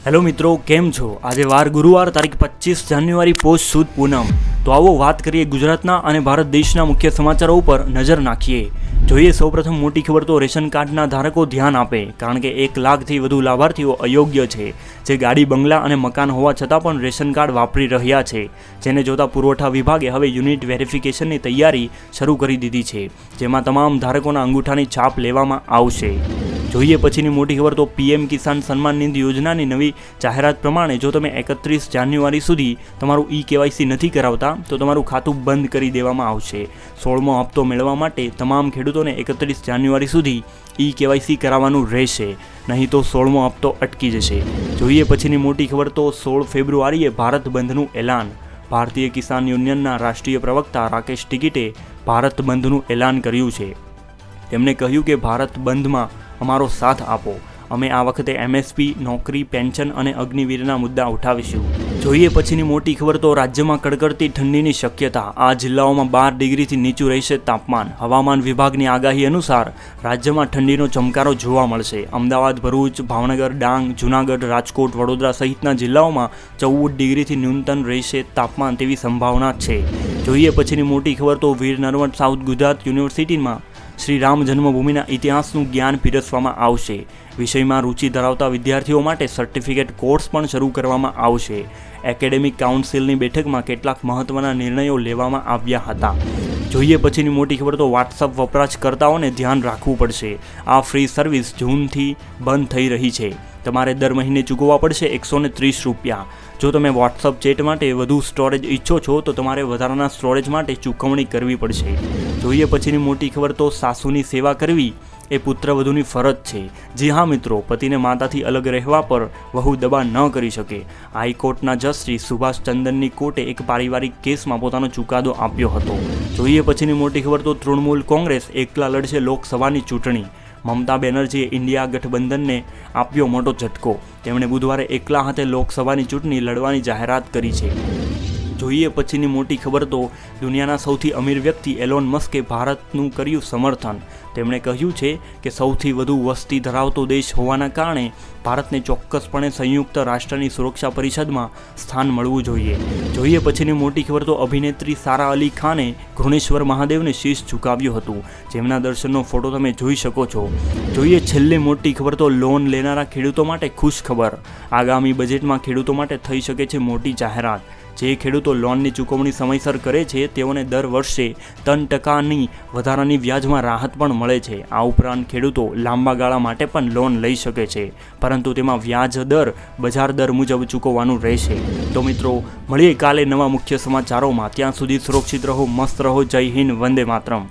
Hello મિત્રો, કેમ છો? આજે વાર ગુરુવાર તારીખ 25 જાન્યુઆરી પોષ સુદ પૂનમ. તો આવો વાત કરીએ ગુજરાતના અને ભારત દેશના મુખ્ય સમાચારો ઉપર નજર નાખીએ. જોઈએ સૌપ્રથમ મોટી ખબર તો રેશન કાર્ડના ધારકો ધ્યાન આપે, કારણ કે 1 લાખથી વધુ લાભાર્થીઓ અયોગ્ય છે, જે ગાડી, બંગલા અને મકાન હોવા છતાં પણ રેશન કાર્ડ વાપરી રહ્યા છે. જેને જોતા પુરવઠા વિભાગે હવે યુનિટ વેરિફિકેશનની તૈયારી શરૂ કરી દીધી છે, જેમાં તમામ ધારકોના અંગૂઠાની છાપ લેવામાં આવશે. જોઈએ પછીની મોટી ખબર તો પીએમ કિસાન સન્માન નિધિ યોજનાની નવી જાહેરાત પ્રમાણે જો તમે 31 જાન્યુઆરી સુધી તમારું કેવાયસી નથી કરાવતા તો તમારું ખાતું બંધ કરી દેવામાં આવશે. 16મો હપ્તો મેળવવા માટે તમામ ખેડૂતોને 31 જાન્યુઆરી સુધી કેવાયસી કરાવવાનું રહેશે, નહીં તો 16મો હપ્તો અટકી જશે. જોઈએ પછીની મોટી ખબર તો 16 ફેબ્રુઆરીએ ભારત બંધનું એલાન. ભારતીય કિસાન યુનિયનના રાષ્ટ્રીય પ્રવક્તા રાકેશ ટિકિટે ભારત બંધનું એલાન કર્યું છે. તેમણે કહ્યું કે ભારત બંધમાં અમારો સાથ આપો. અમે આ વખતે એમએસપી, નોકરી, પેન્શન અને અગ્નિવીરના મુદ્દા ઉઠાવીશું. જોઈએ પછીની મોટી ખબર તો રાજ્યમાં કડકડતી ઠંડીની શક્યતા. આ જિલ્લાઓમાં 12 ડિગ્રીથી નીચું રહેશે તાપમાન. હવામાન વિભાગની આગાહી અનુસાર રાજ્યમાં ઠંડીનો ચમકારો જોવા મળશે. અમદાવાદ, ભરૂચ, ભાવનગર, ડાંગ, જૂનાગઢ, રાજકોટ, વડોદરા સહિતના જિલ્લાઓમાં 14 ડિગ્રીથી ન્યૂનતમ રહેશે તાપમાન તેવી સંભાવના છે. જોઈએ પછીની મોટી ખબર તો વીર નર્મદ સાઉથ ગુજરાત યુનિવર્સિટીમાં શ્રી રામ જન્મભૂમિના ઇતિહાસનું જ્ઞાન પીરસવામાં આવશે. વિષયમાં રુચિ ધરાવતા વિદ્યાર્થીઓ માટે સર્ટિફિકેટ કોર્સ પણ શરૂ કરવામાં આવશે. એકેડેમિક કાઉન્સિલની બેઠકમાં કેટલાક મહત્વના નિર્ણયો લેવામાં આવ્યા હતા. જોઈએ પછીની મોટી ખબર તો વોટ્સઅપ વપરાશકર્તાઓને ધ્યાન રાખવું પડશે. આ ફ્રી સર્વિસ જૂનથી બંધ થઈ રહી છે. તમારે દર મહિને ચૂકવવા પડશે 130 રૂપિયા. જો તમે વોટ્સઅપ ચેટ માટે વધુ સ્ટોરેજ ઈચ્છો છો તો તમારે વધારાના સ્ટોરેજ માટે ચૂકવણી કરવી પડશે. જોઈએ પછીની મોટી ખબર તો સાસુની સેવા કરવી એ પુત્રવધુની ફરજ છે. જી હા મિત્રો, પતિને માતાથી અલગ રહેવા પર વહુ દબાણ ન કરી શકે. હાઈકોર્ટના જજ શ્રી સુભાષ ચંદનની કોર્ટે એક પારિવારિક કેસમાં પોતાનો ચુકાદો આપ્યો હતો. જોઈએ પછીની મોટી ખબર તો તૃણમૂલ કોંગ્રેસ એકલા લડશે લોકસભાની ચૂંટણી. મમતા બેનર્જીએ ઇન્ડિયા ગઠબંધનને આપ્યો મોટો ઝટકો. તેમણે બુધવારે એકલા હાથે લોકસભાની ચૂંટણી લડવાની જાહેરાત કરી છે. જોઈએ પછીની મોટી ખબર તો દુનિયાના સૌથી અમીર વ્યક્તિ એલોન મસ્કે ભારતનું કર્યું સમર્થન. તેમણે કહ્યું છે કે સૌથી વધુ વસ્તી ધરાવતો દેશ હોવાના કારણે ભારતને ચોક્કસપણે સંયુક્ત રાષ્ટ્રની સુરક્ષા પરિષદમાં સ્થાન મળવું જોઈએ. જોઈએ પછીની મોટી ખબર તો અભિનેત્રી સારા અલી ખાને ઘૃણેશ્વર મહાદેવને શીશ ઝુકાવ્યું હતું, જેમના દર્શનનો ફોટો તમે જોઈ શકો છો. જોઈએ છેલ્લી મોટી ખબર તો લોન લેનારા ખેડૂતો માટે ખુશ ખબર. આગામી બજેટમાં ખેડૂતો માટે થઈ શકે છે મોટી જાહેરાત. જે ખેડૂતો લોનની ચૂકવણી સમયસર કરે છે તેઓને દર વર્ષે 3% વધારાની વ્યાજમાં રાહત પણ મળે છે. આ ઉપરાંત ખેડૂતો લાંબા ગાળા માટે પણ લોન લઈ શકે છે, પરંતુ તેમાં વ્યાજ દર બજાર દર મુજબ ચૂકવવાનું રહેશે. તો મિત્રો, મળીએ કાલે નવા મુખ્ય સમાચારોમાં. ત્યાં સુધી સુરક્ષિત રહો, મસ્ત રહો. જય હિન્દ, વંદે માતરમ.